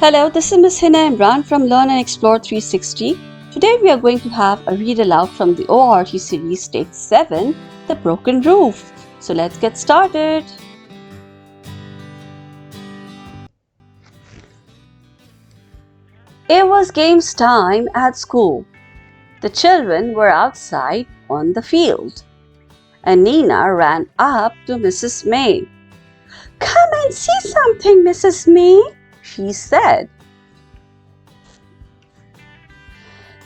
Hello, this is Miss Hina Imran from Learn and Explore 360. Today we are going to have a read aloud from the ORT series Stage 7, The Broken Roof. So let's get started. It was games time at school. The children were outside on the field. And Nina ran up to Mrs. May. "Come and see something, Mrs. May," she said.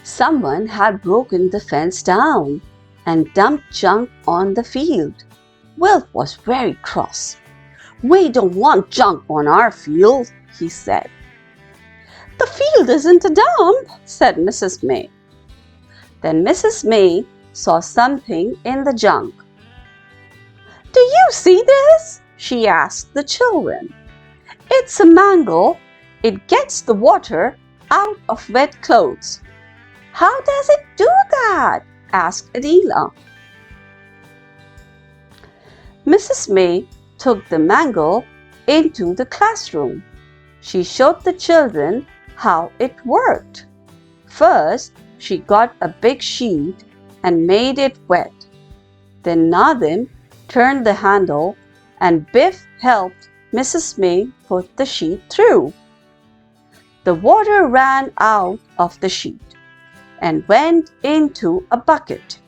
Someone had broken the fence down and dumped junk on the field. Wilf was very cross. "We don't want junk on our field," he said. "The field isn't a dump," said Mrs. May. Then Mrs. May saw something in the junk. "Do you see this?" she asked the children. "It's a mangle. It gets the water out of wet clothes." "How does it do that?" asked Adela. Mrs. May took the mangle into the classroom. She showed the children how it worked. First, she got a big sheet and made it wet. Then Nadim turned the handle and Biff helped Mrs. May put the sheet through. The water ran out of the sheet and went into a bucket.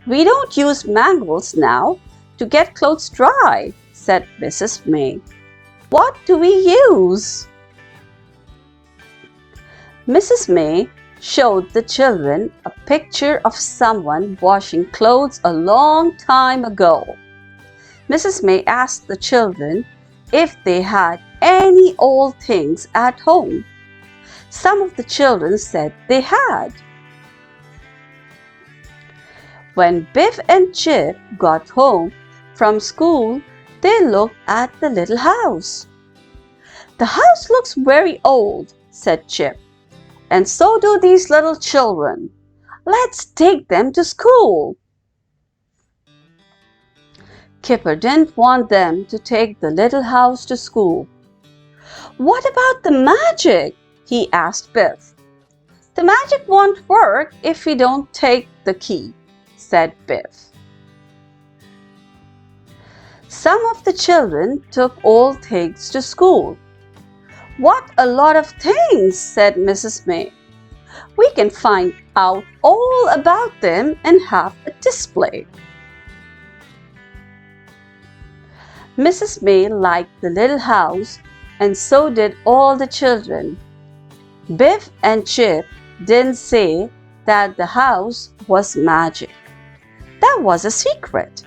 "We don't use mangles now to get clothes dry," said Mrs. May. "What do we use?" Mrs. May showed the children a picture of someone washing clothes a long time ago. Mrs. May asked the children if they had any old things at home. Some of the children said they had. When Biff and Chip got home from school, they looked at the little house. "The house looks very old," said Chip, "and so do these little children. Let's take them to school." Kipper didn't want them to take the little house to school. "What about the magic?" he asked Biff. "The magic won't work if we don't take the key," said Biff. Some of the children took old things to school. "What a lot of things," said Mrs. May. "We can find out all about them and have a display." Mrs. May liked the little house, and so did all the children. Biff and Chip didn't say that the house was magic. That was a secret.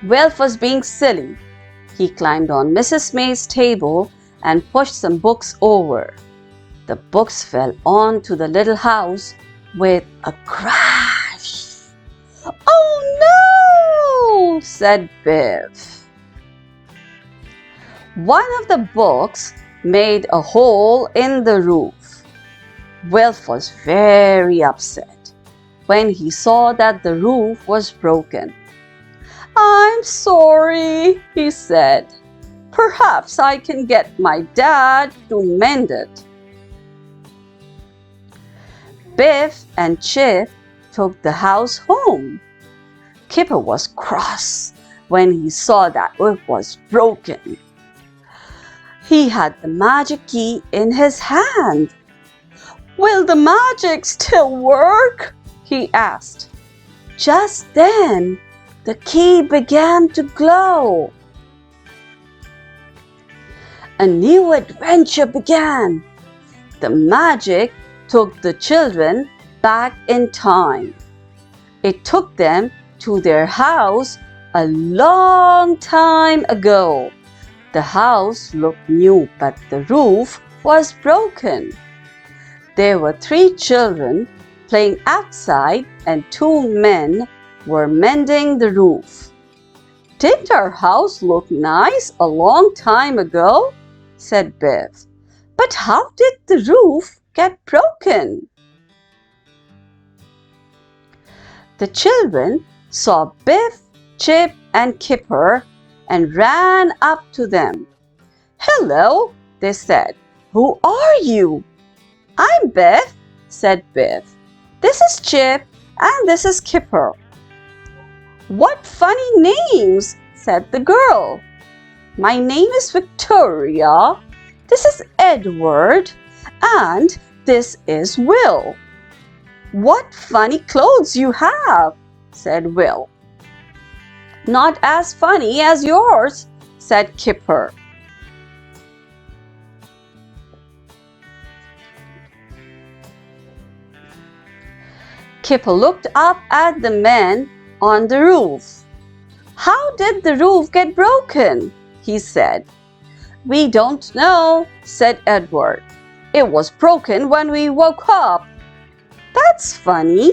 Wilf was being silly. He climbed on Mrs. May's table and pushed some books over. The books fell onto the little house with a crash. "Oh no!" said Biff. One of the books made a hole in the roof. Wilf was very upset when he saw that the roof was broken. "I'm sorry," he said. "Perhaps I can get my dad to mend it." Biff and Chip took the house home. Kipper was cross when he saw that it was broken. He had the magic key in his hand. "Will the magic still work?" he asked. Just then, the key began to glow. A new adventure began. The magic took the children back in time. It took them to their house a long time ago. The house looked new, but the roof was broken. There were 3 children playing outside and 2 men were mending the roof. "Didn't our house look nice a long time ago?" said Biff. "But how did the roof get broken?" The children saw Biff, Chip, and Kipper and ran up to them. "Hello," they said. "Who are you?" "I'm Biff," said Biff. "This is Chip and this is Kipper." "What funny names," said the girl. "My name is Victoria. This is Edward and this is Will." "What funny clothes you have," said Will. "Not as funny as yours," said Kipper. Kipper looked up at the men on the roof. "How did the roof get broken?" he said. "We don't know," said Edward. "It was broken when we woke up." "That's funny,"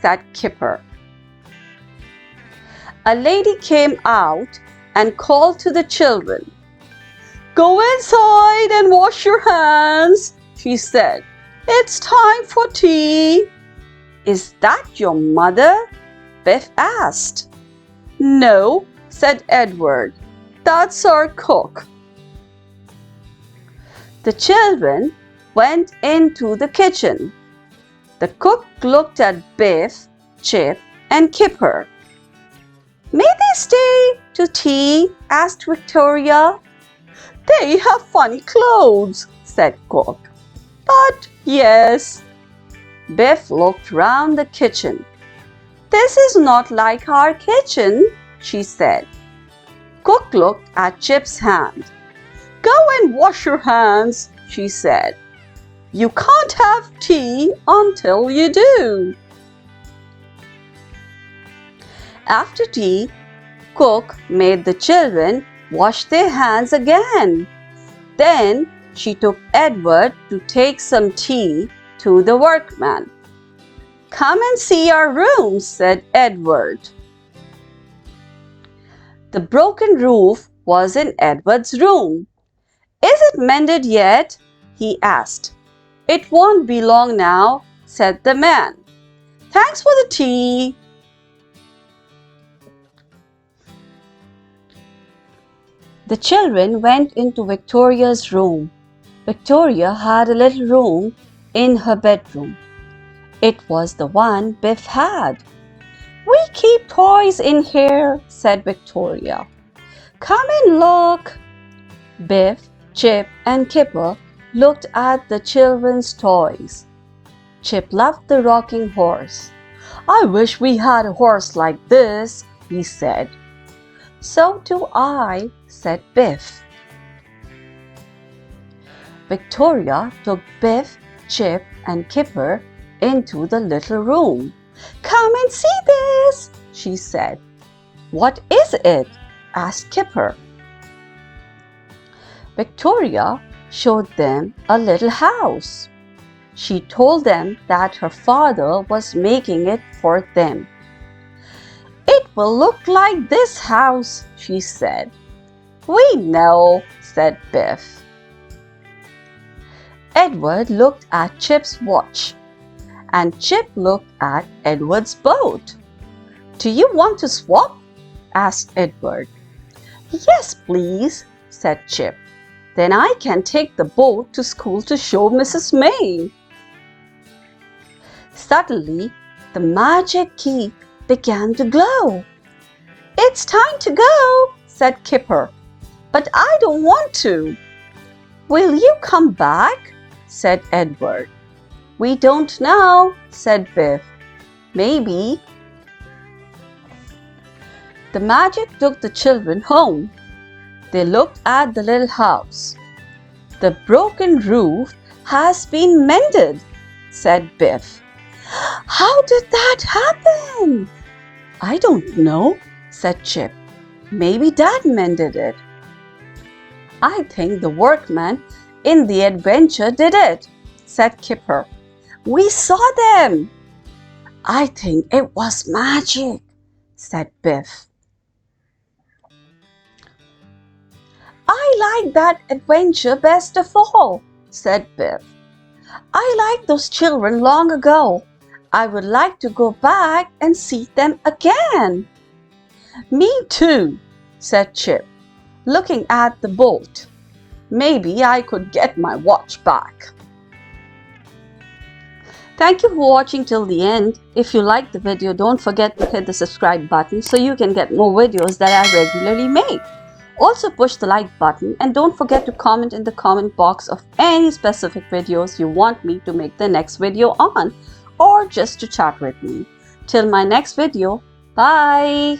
said Kipper. A lady came out and called to the children. "Go inside and wash your hands," she said. "It's time for tea." "Is that your mother?" Biff asked. "No," said Edward. "That's our cook." The children went into the kitchen. The cook looked at Biff, Chip, and Kipper. "May they stay to tea?" asked Victoria. "They have funny clothes," said Cook. "But yes." Biff looked round the kitchen. "This is not like our kitchen," she said. Cook looked at Chip's hand. "Go and wash your hands," she said. "You can't have tea until you do." After tea, Cook made the children wash their hands again. Then she took Edward to take some tea to the workman. "Come and see our room," said Edward. The broken roof was in Edward's room. "Is it mended yet?" he asked. "It won't be long now," said the man. "Thanks for the tea." The children went into Victoria's room. Victoria had a little room in her bedroom. It was the one Biff had. "We keep toys in here," said Victoria. "Come and look." Biff, Chip, and Kipper looked at the children's toys. Chip loved the rocking horse. "I wish we had a horse like this," he said. "So do I," said Biff. Victoria took Biff, Chip, and Kipper into the little room. "Come and see this," she said. "What is it?" asked Kipper. Victoria showed them a little house. She told them that her father was making it for them. "It will look like this house," she said. "We know," said Biff. Edward looked at Chip's watch, and Chip looked at Edward's boat. "Do you want to swap?" asked Edward. "Yes, please," said Chip. "Then I can take the boat to school to show Mrs. May." Suddenly, the magic key began to glow. "It's time to go," said Kipper. "But I don't want to." "Will you come back?" said Edward. "We don't know," said Biff. "Maybe." The magic took the children home. They looked at the little house. "The broken roof has been mended," said Biff. "How did that happen?" "I don't know," said Chip. "Maybe Dad mended it." "I think the workman in the adventure did it," said Kipper. "We saw them." "I think it was magic," said Biff. "I like that adventure best of all," said Biff. "I liked those children long ago. I would like to go back and see them again." "Me too," said Chip, looking at the boat. Maybe I could get my watch back. Thank you for watching till the end. If you liked the video, don't forget to hit the subscribe button so you can get more videos that I regularly make. Also push the like button and don't forget to comment in the comment box of any specific videos you want me to make the next video on, or just to chat with me. Till my next video, bye!